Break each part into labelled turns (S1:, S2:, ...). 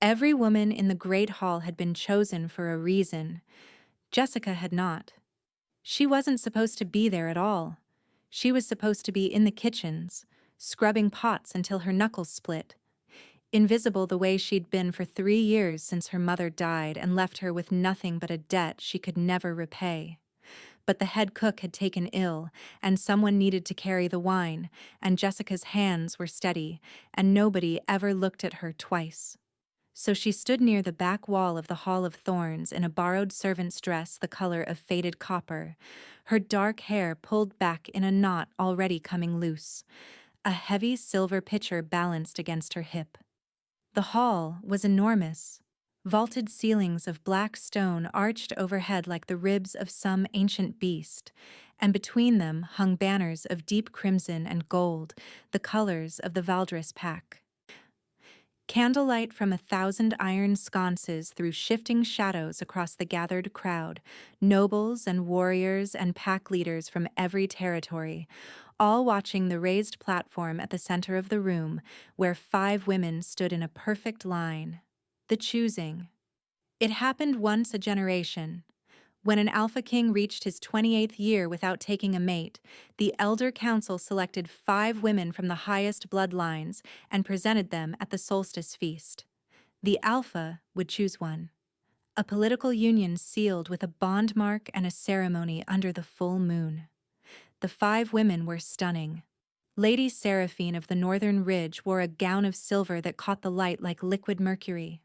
S1: Every woman in the Great Hall had been chosen for a reason. Jessica had not. She wasn't supposed to be there at all. She was supposed to be in the kitchens, scrubbing pots until her knuckles split, invisible the way she'd been for 3 years since her mother died and left her with nothing but a debt she could never repay. But the head cook had taken ill, and someone needed to carry the wine, and Jessica's hands were steady, and nobody ever looked at her twice. So she stood near the back wall of the Hall of Thorns in a borrowed servant's dress the color of faded copper, her dark hair pulled back in a knot already coming loose. A heavy silver pitcher balanced against her hip. The hall was enormous. Vaulted ceilings of black stone arched overhead like the ribs of some ancient beast, and between them hung banners of deep crimson and gold, the colors of the Valdris pack. Candlelight from 1,000 iron sconces threw shifting shadows across the gathered crowd, nobles and warriors and pack leaders from every territory, all watching the raised platform at the center of the room, where 5 women stood in a perfect line. The choosing. It happened once a generation. When an Alpha King reached his 28th year without taking a mate, the Elder Council selected 5 women from the highest bloodlines and presented them at the solstice feast. The Alpha would choose one. A political union sealed with a bond mark and a ceremony under the full moon. The 5 women were stunning. Lady Seraphine of the Northern Ridge wore a gown of silver that caught the light like liquid mercury.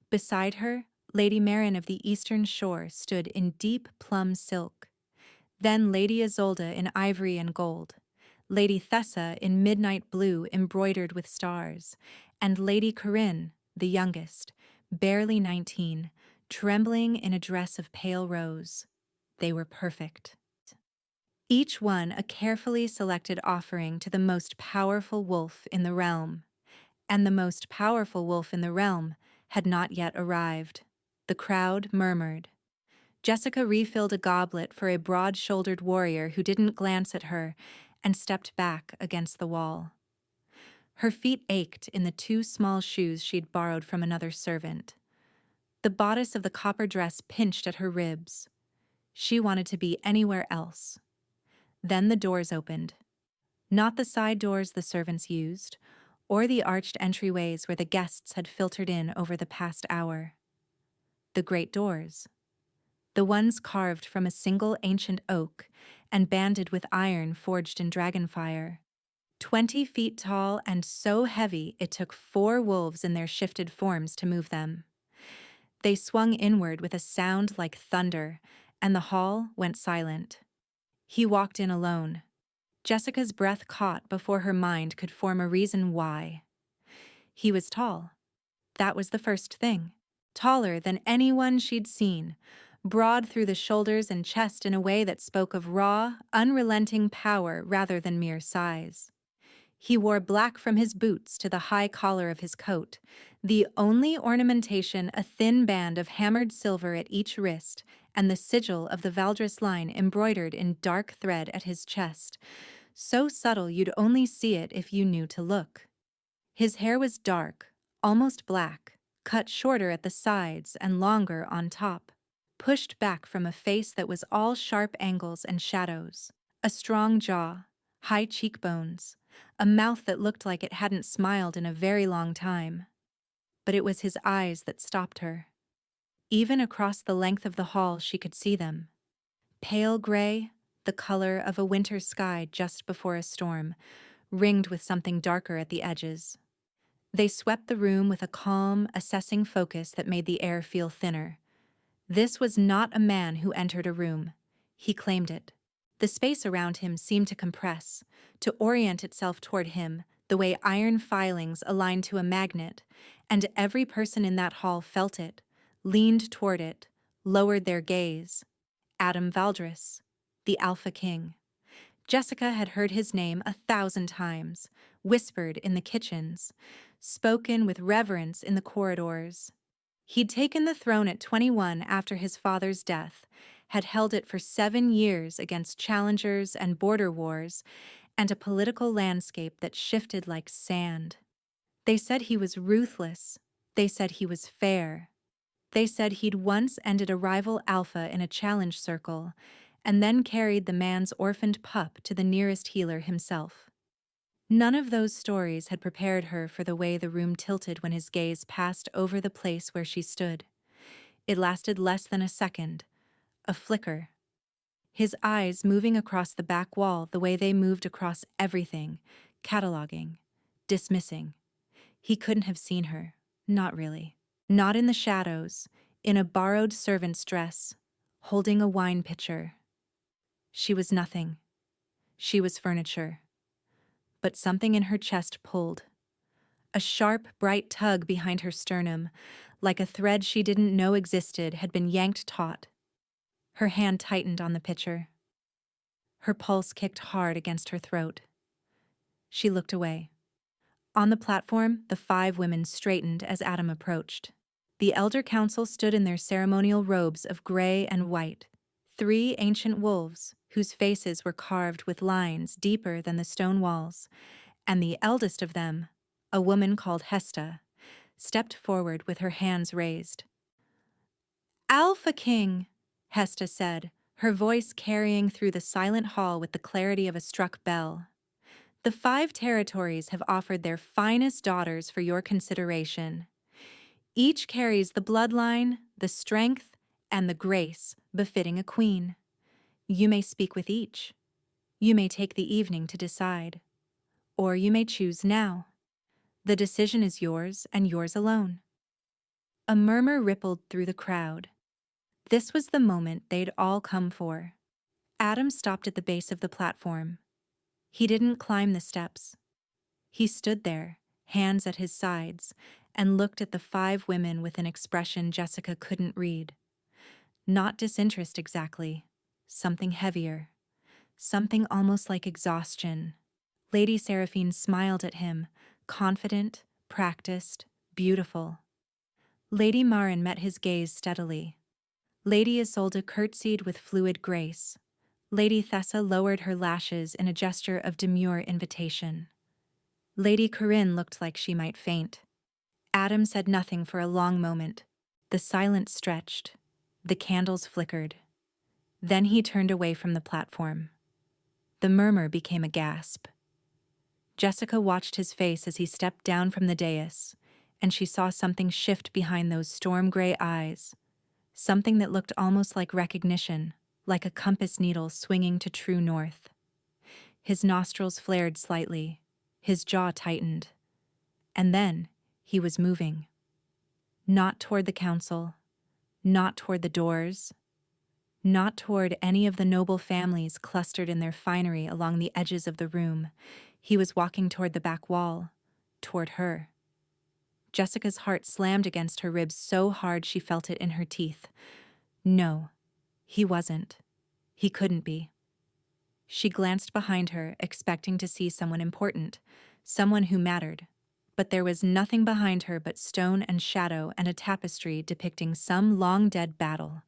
S1: Beside her, Lady Marin of the Eastern Shore stood in deep plum silk. Then Lady Isolde in ivory and gold, Lady Thessa in midnight blue embroidered with stars, and Lady Corinne, the youngest, barely 19, trembling in a dress of pale rose. They were perfect. Each one a carefully selected offering to the most powerful wolf in the realm. And the most powerful wolf in the realm had not yet arrived. The crowd murmured. Jessica refilled a goblet for a broad-shouldered warrior who didn't glance at her and stepped back against the wall. Her feet ached in the 2 small shoes she'd borrowed from another servant. The bodice of the copper dress pinched at her ribs. She wanted to be anywhere else. Then the doors opened. Not the side doors the servants used, or the arched entryways where the guests had filtered in over the past hour. The great doors. The ones carved from a single ancient oak and banded with iron forged in dragonfire. 20 feet tall and so heavy it took 4 wolves in their shifted forms to move them. They swung inward with a sound like thunder, and the hall went silent. He walked in alone. Jessica's breath caught before her mind could form a reason why. He was tall. That was the first thing. Taller than anyone she'd seen, broad through the shoulders and chest in a way that spoke of raw, unrelenting power rather than mere size. He wore black from his boots to the high collar of his coat, the only ornamentation a thin band of hammered silver at each wrist, and the sigil of the Valdris line embroidered in dark thread at his chest, so subtle you'd only see it if you knew to look. His hair was dark, almost black, cut shorter at the sides and longer on top, pushed back from a face that was all sharp angles and shadows, a strong jaw, high cheekbones, a mouth that looked like it hadn't smiled in a very long time. But it was his eyes that stopped her. Even across the length of the hall she could see them. Pale gray, the color of a winter sky just before a storm, ringed with something darker at the edges. They swept the room with a calm, assessing focus that made the air feel thinner. This was not a man who entered a room. He claimed it. The space around him seemed to compress, to orient itself toward him, the way iron filings align to a magnet, and every person in that hall felt it, leaned toward it, lowered their gaze. Adam Valdris, the Alpha King. Jessica had heard his name 1,000 times, whispered in the kitchens, spoken with reverence in the corridors. He'd taken the throne at 21 after his father's death, had held it for 7 years against challengers and border wars, and a political landscape that shifted like sand. They said he was ruthless, They said he was fair. They said he'd once ended a rival alpha in a challenge circle, and then carried the man's orphaned pup to the nearest healer himself. None of those stories had prepared her for the way the room tilted when his gaze passed over the place where she stood. It lasted less than a second, a flicker. His eyes moving across the back wall the way they moved across everything, cataloging, dismissing. He couldn't have seen her, not really. Not in the shadows, in a borrowed servant's dress, holding a wine pitcher. She was nothing. She was furniture. But something in her chest pulled. A sharp, bright tug behind her sternum, like a thread she didn't know existed, had been yanked taut. Her hand tightened on the pitcher. Her pulse kicked hard against her throat. She looked away. On the platform, the 5 women straightened as Adam approached. The elder council stood in their ceremonial robes of gray and white, 3 ancient wolves whose faces were carved with lines deeper than the stone walls, and the eldest of them, a woman called Hesta, stepped forward with her hands raised. "Alpha King," Hesta said, her voice carrying through the silent hall with the clarity of a struck bell. "The 5 territories have offered their finest daughters for your consideration. Each carries the bloodline, the strength, and the grace befitting a queen. You may speak with each. You may take the evening to decide. Or you may choose now. The decision is yours and yours alone." A murmur rippled through the crowd. This was the moment they'd all come for. Adam stopped at the base of the platform. He didn't climb the steps. He stood there, hands at his sides, and looked at the 5 women with an expression Jessica couldn't read. Not disinterest exactly, something heavier, something almost like exhaustion. Lady Seraphine smiled at him, confident, practiced, beautiful. Lady Marin met his gaze steadily. Lady Isolde curtsied with fluid grace. Lady Thessa lowered her lashes in a gesture of demure invitation. Lady Corinne looked like she might faint. Adam said nothing for a long moment. The silence stretched. The candles flickered. Then he turned away from the platform. The murmur became a gasp. Jessica watched his face as he stepped down from the dais, and she saw something shift behind those storm-gray eyes, something that looked almost like recognition, like a compass needle swinging to true north. His nostrils flared slightly, his jaw tightened, and then he was moving. Not toward the council, not toward the doors, not toward any of the noble families clustered in their finery along the edges of the room. He was walking toward the back wall, toward her. Jessica's heart slammed against her ribs so hard she felt it in her teeth. No, he wasn't. He couldn't be. She glanced behind her, expecting to see someone important, someone who mattered. But there was nothing behind her but stone and shadow and a tapestry depicting some long-dead battle.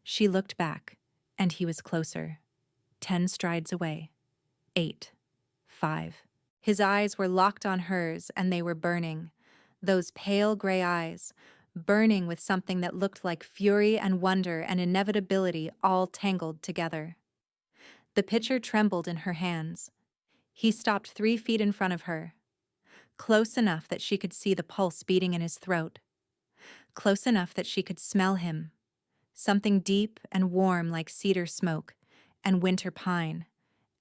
S1: She looked back, and he was closer. 10 strides away. 8. 5. His eyes were locked on hers, and they were burning. Those pale gray eyes, burning with something that looked like fury and wonder and inevitability all tangled together. The pitcher trembled in her hands. He stopped 3 feet in front of her, close enough that she could see the pulse beating in his throat, close enough that she could smell him, something deep and warm like cedar smoke and winter pine,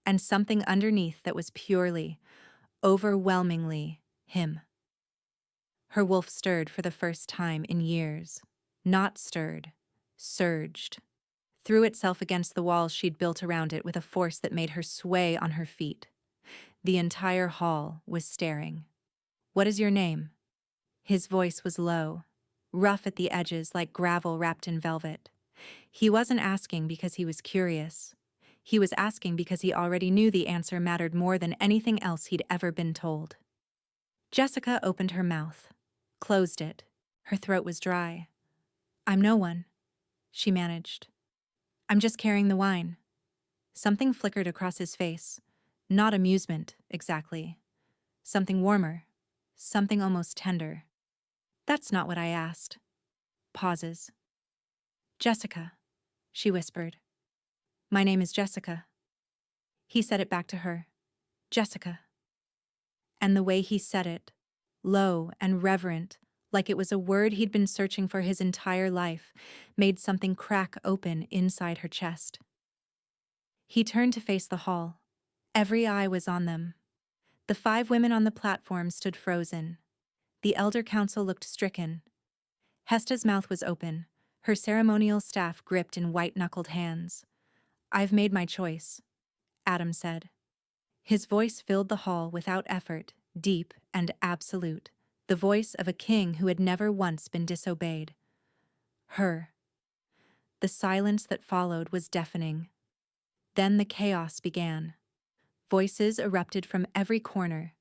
S1: and something underneath that was purely, overwhelmingly him. Her wolf stirred for the first time in years. Not stirred, surged. Threw itself against the walls she'd built around it with a force that made her sway on her feet. The entire hall was staring. "What is your name?" His voice was low, rough at the edges like gravel wrapped in velvet. He wasn't asking because he was curious. He was asking because he already knew the answer mattered more than anything else he'd ever been told. Jessica opened her mouth, closed it. Her throat was dry. "I'm no one," she managed. "I'm just carrying the wine." Something flickered across his face. Not amusement, exactly. Something warmer. Something almost tender. That's not what I asked. Pauses. Jessica, she whispered. My name is Jessica. He said it back to her. Jessica. And the way he said it, low and reverent, like it was a word he'd been searching for his entire life, made something crack open inside her chest. He turned to face the hall. Every eye was on them. The 5 women on the platform stood frozen. The elder council looked stricken. Hesta's mouth was open, her ceremonial staff gripped in white-knuckled hands. I've made my choice, Adam said. His voice filled the hall without effort, deep and absolute, the voice of a king who had never once been disobeyed. Her. The silence that followed was deafening. Then the chaos began. Voices erupted from every corner.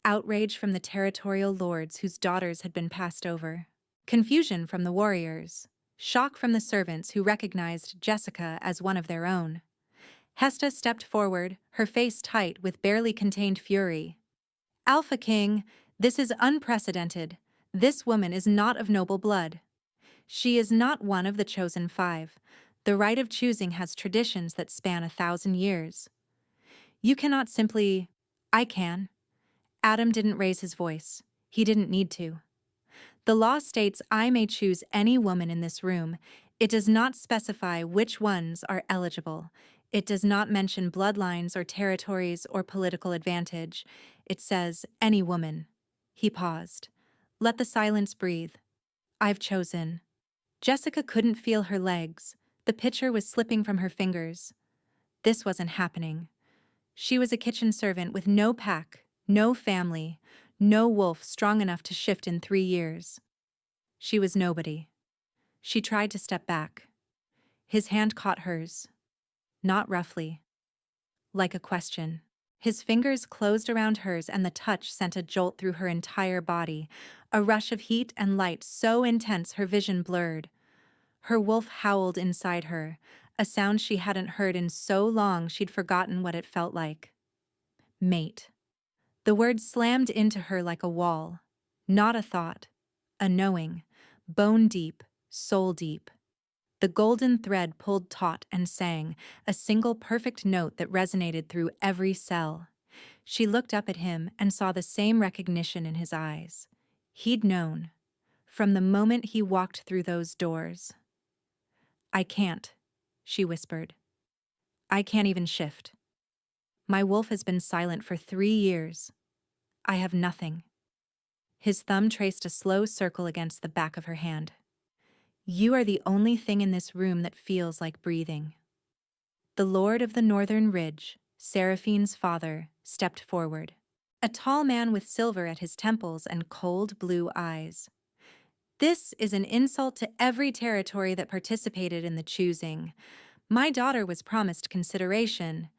S1: Outrage from the territorial lords whose daughters had been passed over. Confusion from the warriors. Shock from the servants who recognized Jessica as one of their own. Hesta stepped forward, her face tight with barely contained fury. Alpha King, this is unprecedented. This woman is not of noble blood. She is not one of the chosen 5. The right of choosing has traditions that span 1,000 years. You cannot simply... I can. Adam didn't raise his voice. He didn't need to. The law states I may choose any woman in this room. It does not specify which ones are eligible. It does not mention bloodlines or territories or political advantage. It says any woman. He paused. Let the silence breathe. I've chosen. Jessica couldn't feel her legs. The pitcher was slipping from her fingers. This wasn't happening. She was a kitchen servant with no pack, no family, no wolf strong enough to shift in 3 years. She was nobody. She tried to step back. His hand caught hers. Not roughly. Like a question. His fingers closed around hers and the touch sent a jolt through her entire body, a rush of heat and light so intense her vision blurred. Her wolf howled inside her, a sound she hadn't heard in so long she'd forgotten what it felt like. Mate. The word slammed into her like a wall. Not a thought. A knowing. Bone deep, soul deep. The golden thread pulled taut and sang, a single perfect note that resonated through every cell. She looked up at him and saw the same recognition in his eyes. He'd known. From the moment he walked through those doors. I can't, she whispered. I can't even shift. My wolf has been silent for 3 years. I have nothing. His thumb traced a slow circle against the back of her hand. You are the only thing in this room that feels like breathing. The Lord of the Northern Ridge, Seraphine's father, stepped forward. A tall man with silver at his temples and cold blue eyes. This is an insult to every territory that participated in the choosing. My daughter was promised consideration.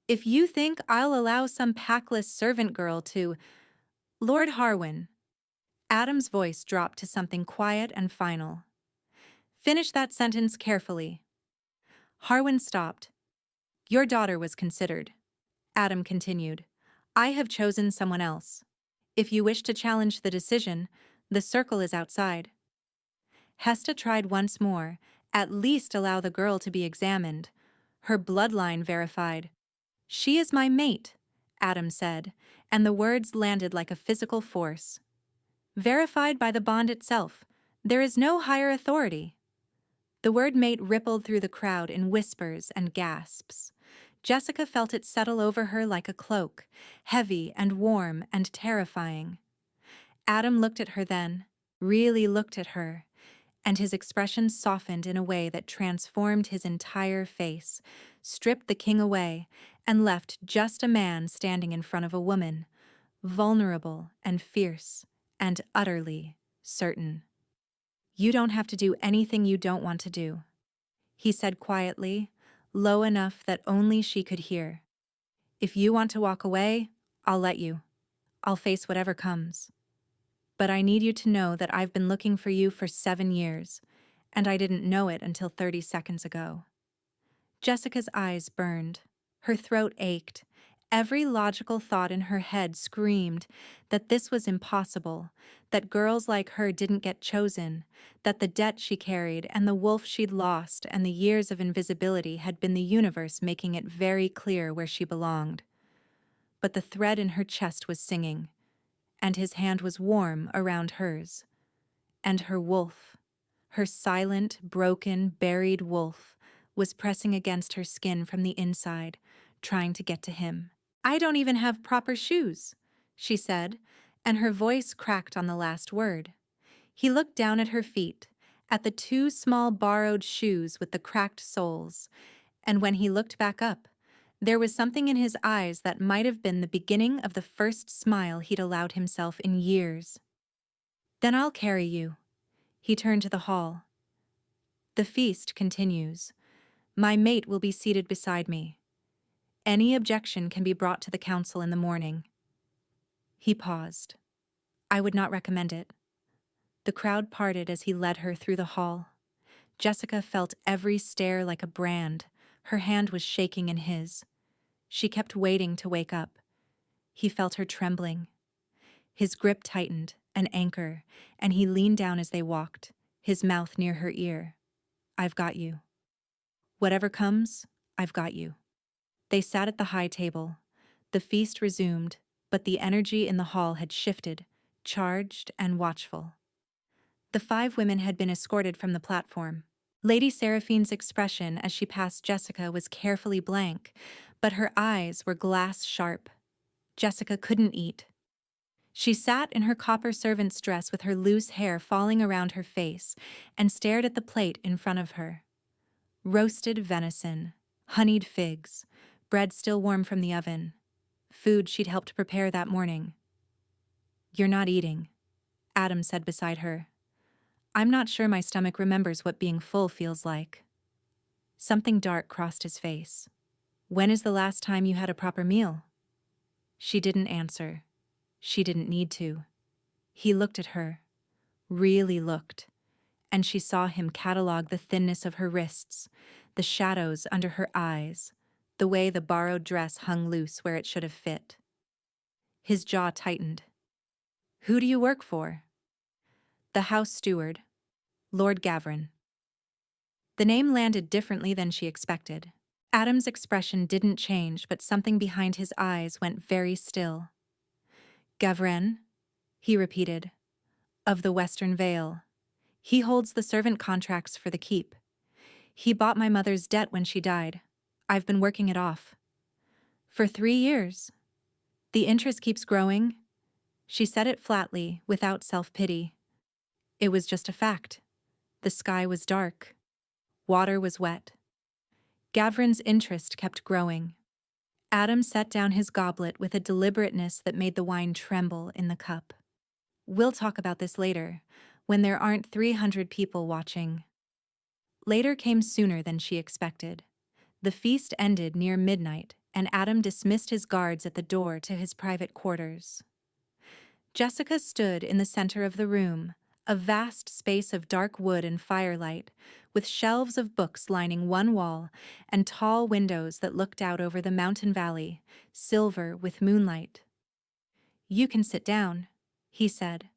S1: If you think I'll allow some packless servant girl to... Lord Harwin. Adam's voice dropped to something quiet and final. Finish that sentence carefully. Harwin stopped. Your daughter was considered. Adam continued. I have chosen someone else. If you wish to challenge the decision, the circle is outside. Hesta tried once more, at least allow the girl to be examined. Her bloodline verified. She is my mate, Adam said, and the words landed like a physical force. Verified by the bond itself, there is no higher authority. The word mate rippled through the crowd in whispers and gasps. Jessica felt it settle over her like a cloak, heavy and warm and terrifying. Adam looked at her then, really looked at her, and his expression softened in a way that transformed his entire face, stripped the king away, and left just a man standing in front of a woman, vulnerable and fierce and utterly certain. You don't have to do anything you don't want to do, he said quietly, low enough that only she could hear. If you want to walk away, I'll let you. I'll face whatever comes. But I need you to know that I've been looking for you for 7 years, and I didn't know it until 30 seconds ago. Jessica's eyes burned. Her throat ached. Every logical thought in her head screamed that this was impossible, that girls like her didn't get chosen, that the debt she carried and the wolf she'd lost and the years of invisibility had been the universe making it very clear where she belonged. But the thread in her chest was singing, and his hand was warm around hers. And her wolf, her silent, broken, buried wolf, was pressing against her skin from the inside, trying to get to him. "I don't even have proper shoes," she said, and her voice cracked on the last word. He looked down at her feet, at the two small borrowed shoes with the cracked soles, and when he looked back up, there was something in his eyes that might have been the beginning of the first smile he'd allowed himself in years. "Then I'll carry you." He turned to the hall. "The feast continues. My mate will be seated beside me. Any objection can be brought to the council in the morning." He paused. "I would not recommend it." The crowd parted as he led her through the hall. Jessica felt every stare like a brand. Her hand was shaking in his. She kept waiting to wake up. He felt her trembling. His grip tightened, an anchor, and he leaned down as they walked, his mouth near her ear. "I've got you. Whatever comes, I've got you." They sat at the high table. The feast resumed, but the energy in the hall had shifted, charged and watchful. The 5 women had been escorted from the platform. Lady Seraphine's expression as she passed Jessica was carefully blank, but her eyes were glass-sharp. Jessica couldn't eat. She sat in her copper servant's dress with her loose hair falling around her face and stared at the plate in front of her. Roasted venison, honeyed figs, bread still warm from the oven, food she'd helped prepare that morning. "You're not eating," Adam said beside her. "I'm not sure my stomach remembers what being full feels like." Something dark crossed his face. "When is the last time you had a proper meal?" She didn't answer. She didn't need to. He looked at her, really looked, and she saw him catalog the thinness of her wrists, the shadows under her eyes, the way the borrowed dress hung loose where it should have fit. His jaw tightened. "Who do you work for?" "The house steward, Lord Gavin." The name landed differently than she expected. Adam's expression didn't change, but something behind his eyes went very still. "Gavin," he repeated, "of the Western Vale. He holds the servant contracts for the keep. He bought my mother's debt when she died. I've been working it off. For 3 years. The interest keeps growing." She said it flatly, without self-pity. It was just a fact. The sky was dark. Water was wet. Gavin's interest kept growing. Adam set down his goblet with a deliberateness that made the wine tremble in the cup. "We'll talk about this later, when there aren't 300 people watching." Later came sooner than she expected. The feast ended near midnight, and Adam dismissed his guards at the door to his private quarters. Jessica stood in the center of the room, a vast space of dark wood and firelight, with shelves of books lining one wall and tall windows that looked out over the mountain valley, silver with moonlight. "You can sit down," he said.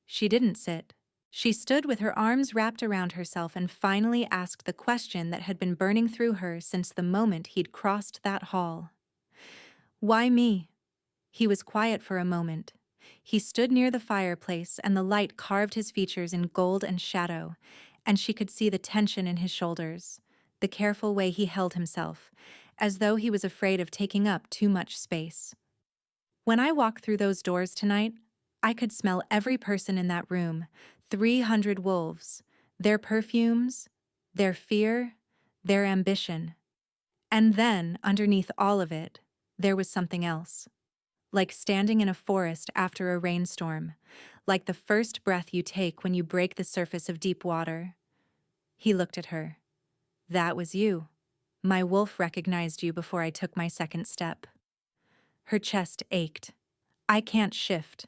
S1: She didn't sit. She stood with her arms wrapped around herself and finally asked the question that had been burning through her since the moment he'd crossed that hall. "Why me?" He was quiet for a moment. He stood near the fireplace and the light carved his features in gold and shadow, and she could see the tension in his shoulders, the careful way he held himself, as though he was afraid of taking up too much space. "When I walk through those doors tonight, I could smell every person in that room, 300 wolves, their perfumes, their fear, their ambition. And then, underneath all of it, there was something else. Like standing in a forest after a rainstorm, like the first breath you take when you break the surface of deep water." He looked at her. "That was you. My wolf recognized you before I took my second step." Her chest ached. "I can't shift.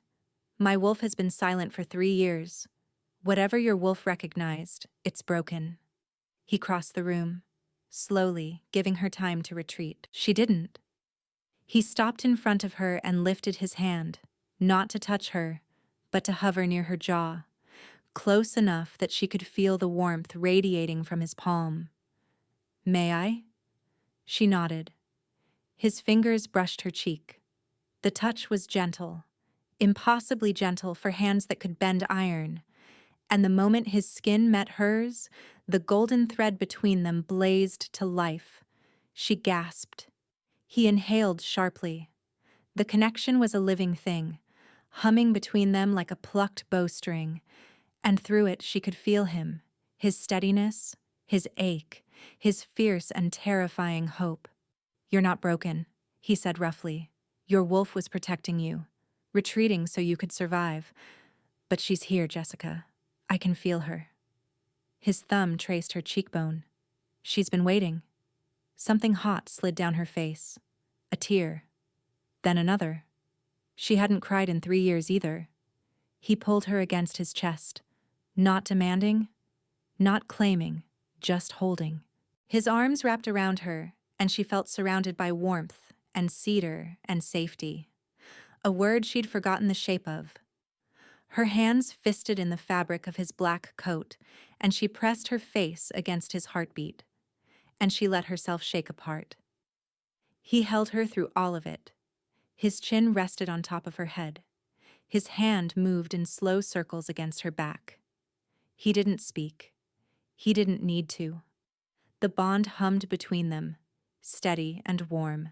S1: My wolf has been silent for 3 years. Whatever your wolf recognized, it's broken." He crossed the room, slowly, giving her time to retreat. She didn't. He stopped in front of her and lifted his hand, not to touch her, but to hover near her jaw, close enough that she could feel the warmth radiating from his palm. "May I?" She nodded. His fingers brushed her cheek. The touch was gentle, impossibly gentle for hands that could bend iron, and the moment his skin met hers, the golden thread between them blazed to life. She gasped. He inhaled sharply. The connection was a living thing, humming between them like a plucked bowstring, and through it she could feel him, his steadiness, his ache, his fierce and terrifying hope. "You're not broken," he said roughly. "Your wolf was protecting you, retreating so you could survive. But she's here, Jessica. I can feel her." His thumb traced her cheekbone. "She's been waiting." Something hot slid down her face. A tear. Then another. She hadn't cried in 3 years either. He pulled her against his chest. Not demanding, not claiming, just holding. His arms wrapped around her, and she felt surrounded by warmth and cedar and safety. A word she'd forgotten the shape of. Her hands fisted in the fabric of his black coat, and she pressed her face against his heartbeat. And she let herself shake apart. He held her through all of it. His chin rested on top of her head. His hand moved in slow circles against her back. He didn't speak. He didn't need to. The bond hummed between them, steady and warm,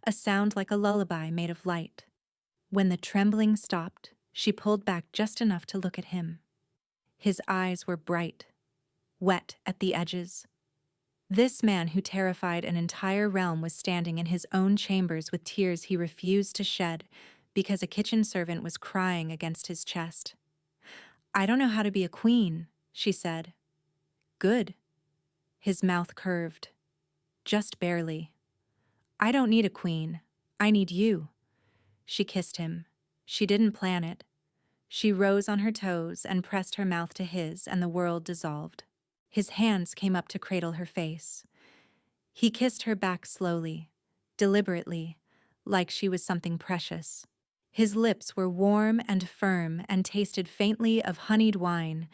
S1: a sound like a lullaby made of light. When the trembling stopped, she pulled back just enough to look at him. His eyes were bright, wet at the edges. This man who terrified an entire realm was standing in his own chambers with tears he refused to shed because a kitchen servant was crying against his chest. "I don't know how to be a queen," she said. "Good." His mouth curved. "Just barely." "I don't need a queen. I need you." She kissed him. She didn't plan it. She rose on her toes and pressed her mouth to his, and the world dissolved. His hands came up to cradle her face. He kissed her back slowly, deliberately, like she was something precious. His lips were warm and firm and tasted faintly of honeyed wine,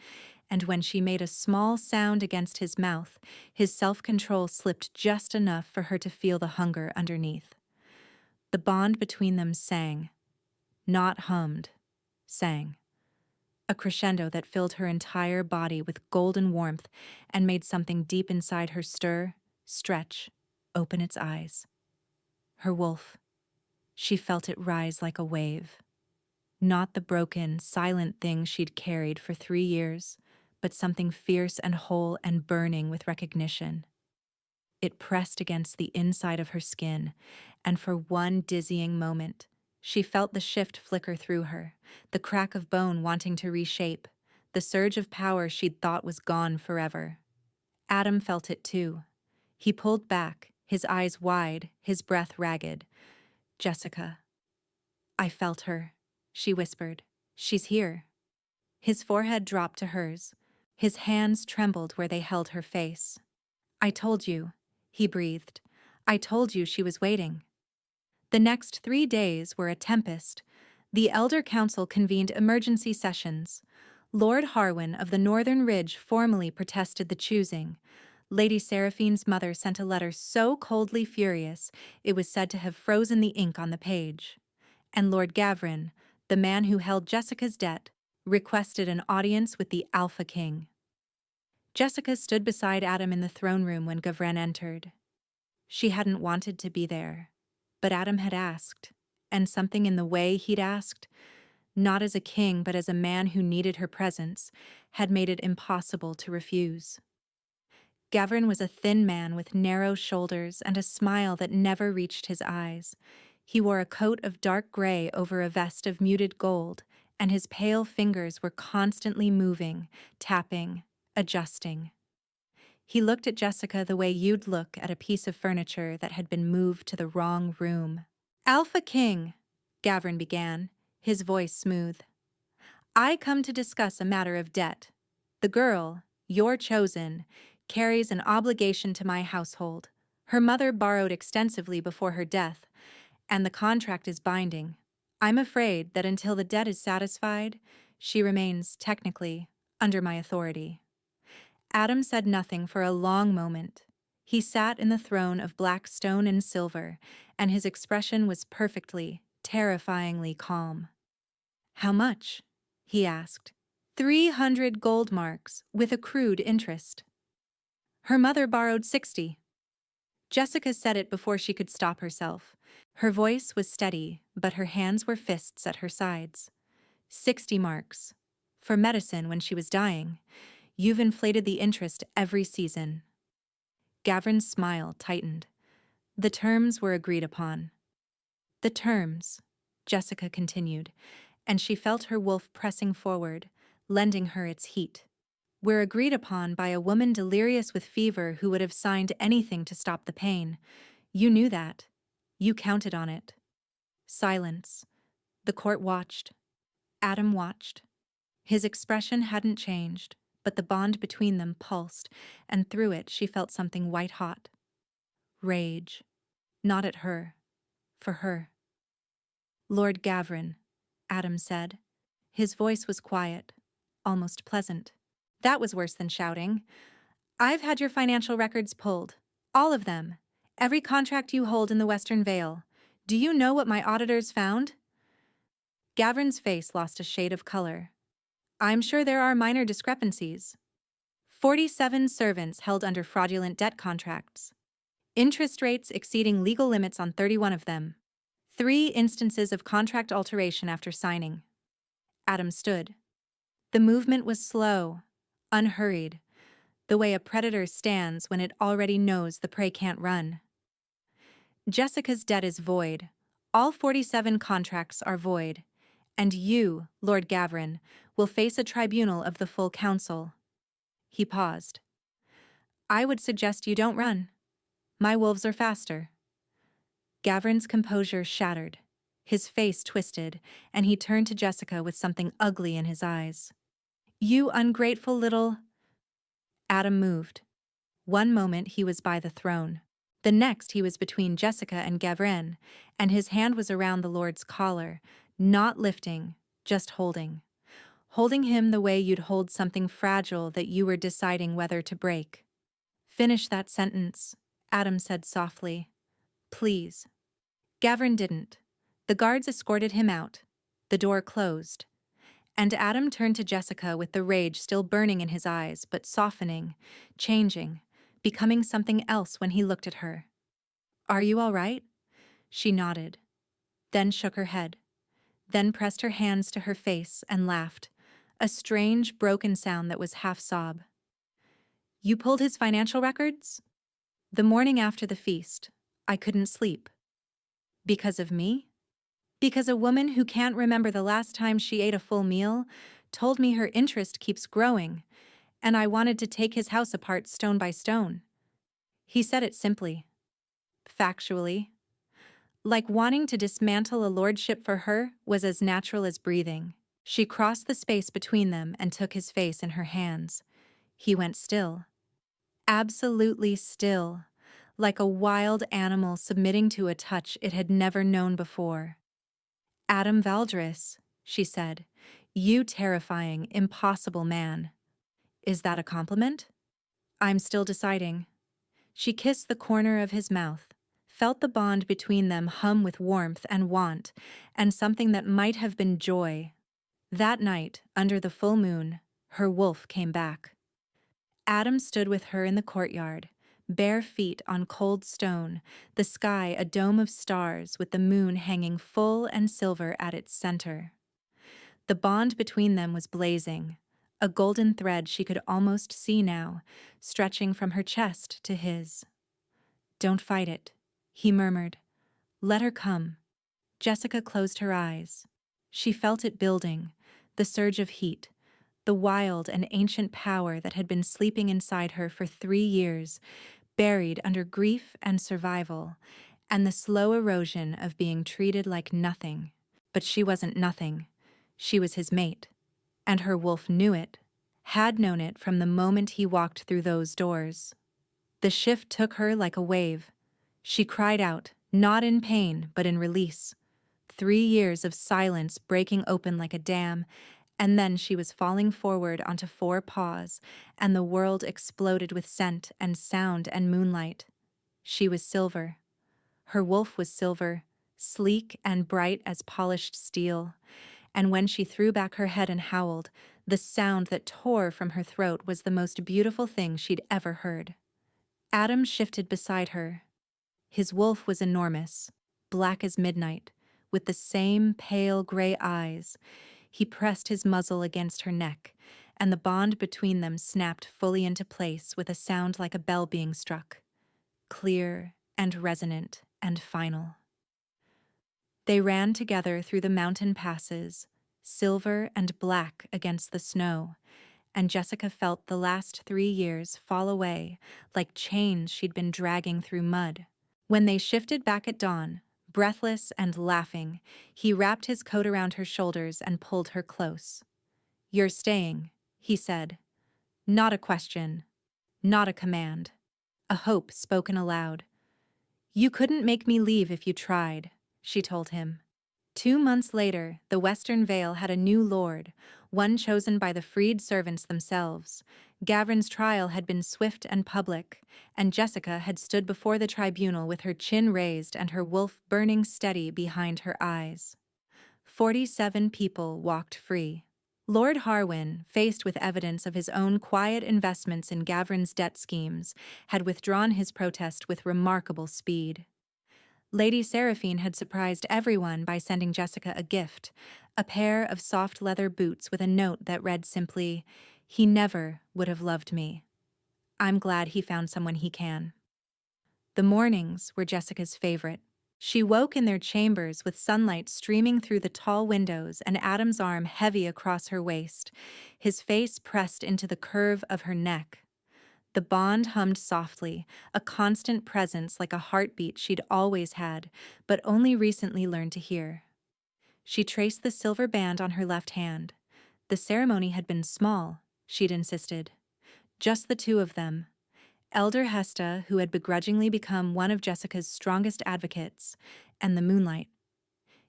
S1: and when she made a small sound against his mouth, his self-control slipped just enough for her to feel the hunger underneath. The bond between them sang, not hummed, sang. A crescendo that filled her entire body with golden warmth and made something deep inside her stir, stretch, open its eyes. Her wolf. She felt it rise like a wave. Not the broken, silent thing she'd carried for 3 years, but something fierce and whole and burning with recognition. It pressed against the inside of her skin, and for one dizzying moment, she felt the shift flicker through her, the crack of bone wanting to reshape, the surge of power she'd thought was gone forever. Adam felt it too. He pulled back, his eyes wide, his breath ragged. "Jessica." "I felt her," she whispered. "She's here." His forehead dropped to hers. His hands trembled where they held her face. "I told you," he breathed. "I told you she was waiting." The next 3 days were a tempest. The Elder Council convened emergency sessions. Lord Harwin of the Northern Ridge formally protested the choosing. Lady Seraphine's mother sent a letter so coldly furious it was said to have frozen the ink on the page. And Lord Gavin, the man who held Jessica's debt, requested an audience with the Alpha King. Jessica stood beside Adam in the throne room when Gavin entered. She hadn't wanted to be there, but Adam had asked, and something in the way he'd asked, not as a king but as a man who needed her presence, had made it impossible to refuse. Gavin was a thin man with narrow shoulders and a smile that never reached his eyes. He wore a coat of dark gray over a vest of muted gold, and his pale fingers were constantly moving, tapping, adjusting. He looked at Jessica the way you'd look at a piece of furniture that had been moved to the wrong room. "Alpha King," Gavin began, his voice smooth. "I come to discuss a matter of debt. The girl, your chosen, carries an obligation to my household. Her mother borrowed extensively before her death, And the contract is binding. I'm afraid that until the debt is satisfied, she remains, technically, under my authority. Adam said nothing for a long moment. He sat in the throne of black stone and silver, and his expression was perfectly, terrifyingly calm. "How much?" he asked. 300 gold marks, with accrued interest. Her mother borrowed 60. Jessica said it before she could stop herself. Her voice was steady, but her hands were fists at her sides. 60 marks. For medicine when she was dying. You've inflated the interest every season. Gavin's smile tightened. The terms were agreed upon. The terms, Jessica continued, and she felt her wolf pressing forward, lending her its heat, were agreed upon by a woman delirious with fever who would have signed anything to stop the pain. You knew that. You counted on it. Silence. The court watched. Adam watched. His expression hadn't changed, but the bond between them pulsed, and through it she felt something white-hot. Rage. Not at her. For her. "Lord Gavin," Adam said. His voice was quiet, almost pleasant. "That was worse than shouting. I've had your financial records pulled. All of them. Every contract you hold in the Western Vale. Do you know what my auditors found?" Gavin's face lost a shade of color. "I'm sure there are minor discrepancies. 47 servants held under fraudulent debt contracts. Interest rates exceeding legal limits on 31 of them. 3 instances of contract alteration after signing." Adam stood. The movement was slow, unhurried, the way a predator stands when it already knows the prey can't run. "Jessica's debt is void. All 47 contracts are void. And you, Lord Gavin, will face a tribunal of the full council." He paused. "I would suggest you don't run. My wolves are faster." Gavin's composure shattered. His face twisted, and he turned to Jessica with something ugly in his eyes. "You ungrateful little—" Adam moved. One moment he was by the throne. The next he was between Jessica and Gavin, and his hand was around the Lord's collar, not lifting, just holding. Holding him the way you'd hold something fragile that you were deciding whether to break. "Finish that sentence," Adam said softly. "Please." Gavin didn't. The guards escorted him out. The door closed. And Adam turned to Jessica with the rage still burning in his eyes, but softening, changing, becoming something else when he looked at her. "Are you all right?" She nodded, then shook her head, then pressed her hands to her face and laughed, a strange, broken sound that was half sob. "You pulled his financial records?" "The morning after the feast, I couldn't sleep." "Because of me?" "Because a woman who can't remember the last time she ate a full meal told me her interest keeps growing, and I wanted to take his house apart stone by stone." He said it simply, factually. Like wanting to dismantle a lordship for her was as natural as breathing. She crossed the space between them and took his face in her hands. He went still. Absolutely still, like a wild animal submitting to a touch it had never known before. "Adam Valdris," she said, "you terrifying, impossible man." "Is that a compliment?" "I'm still deciding." She kissed the corner of his mouth, felt the bond between them hum with warmth and want, and something that might have been joy. That night, under the full moon, her wolf came back. Adam stood with her in the courtyard, bare feet on cold stone, the sky a dome of stars with the moon hanging full and silver at its center. The bond between them was blazing, a golden thread she could almost see now, stretching from her chest to his. "Don't fight it," he murmured. "Let her come." Jessica closed her eyes. She felt it building, the surge of heat, the wild and ancient power that had been sleeping inside her for 3 years, buried under grief and survival, and the slow erosion of being treated like nothing. But she wasn't nothing. She was his mate. And her wolf knew it, had known it from the moment he walked through those doors. The shift took her like a wave. She cried out, Not in pain, but in release. 3 years of silence breaking open like a dam, and then she was falling forward onto 4 paws, and the world exploded with scent and sound and moonlight. She was silver. Her wolf was silver, sleek and bright as polished steel, and when she threw back her head and howled, the sound that tore from her throat was the most beautiful thing she'd ever heard. Adam shifted beside her. His wolf was enormous, black as midnight, with the same pale gray eyes. He pressed his muzzle against her neck, and the bond between them snapped fully into place with a sound like a bell being struck, clear and resonant and final. They ran together through the mountain passes, silver and black against the snow, and Jessica felt the last 3 years fall away like chains she'd been dragging through mud. When they shifted back at dawn, breathless and laughing, he wrapped his coat around her shoulders and pulled her close. "You're staying," he said. Not a question, not a command, a hope spoken aloud. "You couldn't make me leave if you tried," she told him. 2 months later, the Western Vale had a new lord, one chosen by the freed servants themselves. Gavin's trial had been swift and public, and Jessica had stood before the tribunal with her chin raised and her wolf burning steady behind her eyes. 47 people walked free. Lord Harwin, faced with evidence of his own quiet investments in Gavin's debt schemes, had withdrawn his protest with remarkable speed. Lady Seraphine had surprised everyone by sending Jessica a gift, a pair of soft leather boots with a note that read simply, "He never would have loved me. I'm glad he found someone he can." The mornings were Jessica's favorite. She woke in their chambers with sunlight streaming through the tall windows and Adam's arm heavy across her waist, his face pressed into the curve of her neck. The bond hummed softly, a constant presence like a heartbeat she'd always had, but only recently learned to hear. She traced the silver band on her left hand. The ceremony had been small, she'd insisted. Just the two of them. Elder Hesta, who had begrudgingly become one of Jessica's strongest advocates, and the moonlight.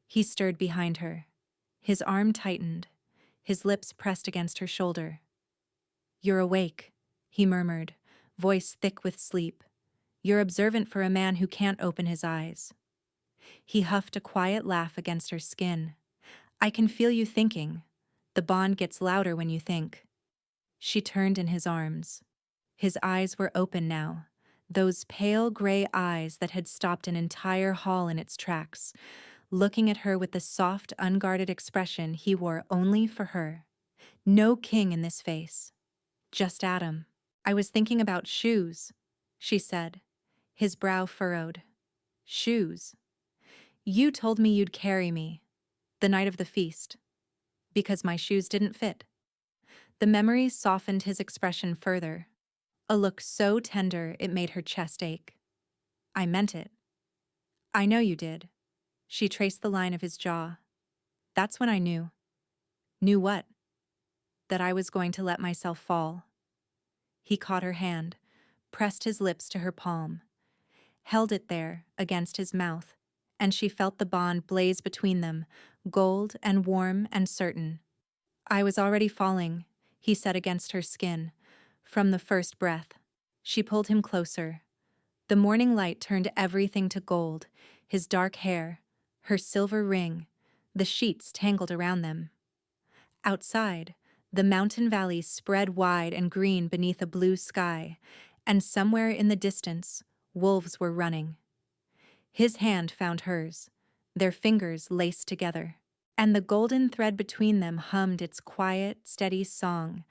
S1: He stirred behind her. His arm tightened, his lips pressed against her shoulder. "You're awake," he murmured, voice thick with sleep. "You're observant for a man who can't open his eyes." He huffed a quiet laugh against her skin. "I can feel you thinking. The bond gets louder when you think." She turned in his arms. His eyes were open now, those pale gray eyes that had stopped an entire hall in its tracks, looking at her with the soft, unguarded expression he wore only for her. No king in this face. Just Adam. "I was thinking about shoes," she said. His brow furrowed. "Shoes? You told me you'd carry me, the night of the feast, because my shoes didn't fit." The memory softened his expression further, a look so tender it made her chest ache. "I meant it." "I know you did." She traced the line of his jaw. "That's when I knew." "Knew what?" "That I was going to let myself fall." He caught her hand, pressed his lips to her palm, held it there against his mouth, and she felt the bond blaze between them, gold and warm and certain. "I was already falling," he said against her skin, from the first breath. She pulled him closer. The morning light turned everything to gold, his dark hair, her silver ring, the sheets tangled around them. Outside, the mountain valleys spread wide and green beneath a blue sky, and somewhere in the distance, wolves were running. His hand found hers, their fingers laced together, and the golden thread between them hummed its quiet, steady song,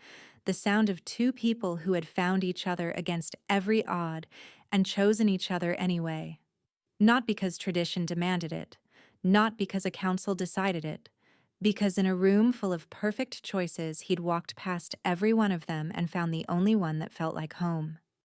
S1: the sound of two people who had found each other against every odd and chosen each other anyway. Not because tradition demanded it, not because a council decided it, because in a room full of perfect choices he'd walked past every one of them and found the only one that felt like home.